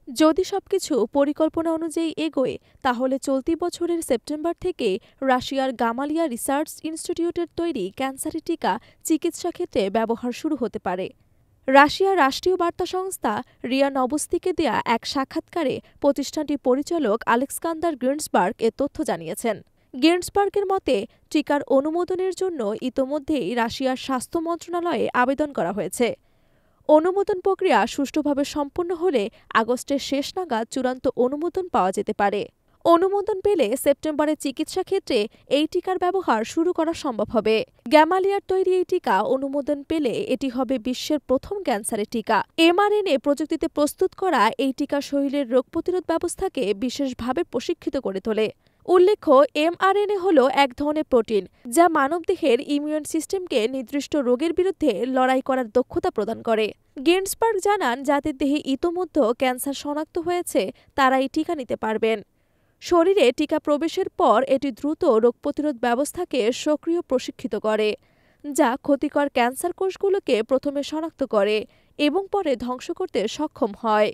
যদি সবকিছু পরিকল্পনা অনুযায়ী এগোয় তাহলে চলতি বছরের সেপ্টেম্বর থেকে রাশিয়ার গামালিয়া রিসার্চ ইনস্টিটিউটের তৈরি ক্যান্সারের টিকা চিকিৎসা ক্ষেত্রে ব্যবহার শুরু হতে পারে। রাশিয়ার রাষ্ট্রীয় বার্তা সংস্থা রিয়া নবস্তিকে দেয়া এক সাক্ষাৎকারে প্রতিষ্ঠানটির পরিচালক আলেক্সান্দার গির্নসবার্গ এ তথ্য জানিয়েছেন। গির্নসবার্গের মতে টিকার অনুমোদনের জন্য ইতোমধ্যেই রাশিয়ার স্বাস্থ্য মন্ত্রণালয়ে আবেদন করা হয়েছে। অনুমোদন প্রক্রিয়া সুষ্ঠুভাবে সম্পন্ন হলে আগস্টের শেষ নাগাদ চূড়ান্ত অনুমোদন পাওয়া যেতে পারে। অনুমোদন পেলে সেপ্টেম্বরে চিকিৎসা ক্ষেত্রে এই টিকার ব্যবহার শুরু করা সম্ভব হবে। গ্যামালিয়ার তৈরি এই টিকা অনুমোদন পেলে এটি হবে বিশ্বের প্রথম ক্যান্সারের টিকা। এমআরএনএ প্রযুক্তিতে প্রস্তুত করা এই টিকা শরীরের রোগ প্রতিরোধ ব্যবস্থাকে বিশেষভাবে প্রশিক্ষিত করে তোলে। উল্লেখ্য, এমআরএনএ হল এক ধরনের প্রোটিন যা মানবদেহের ইমিউন সিস্টেমকে নির্দিষ্ট রোগের বিরুদ্ধে লড়াই করার দক্ষতা প্রদান করে। গির্নসবার্গ জানান, যাদের দেহে ইতোমধ্যে ক্যান্সার শনাক্ত হয়েছে তারা এই টিকা নিতে পারবেন। শরীরে টিকা প্রবেশের পর এটি দ্রুত রোগ প্রতিরোধ ব্যবস্থাকে সক্রিয় প্রশিক্ষিত করে, যা ক্ষতিকর ক্যান্সার কোষগুলোকে প্রথমে শনাক্ত করে এবং পরে ধ্বংস করতে সক্ষম হয়।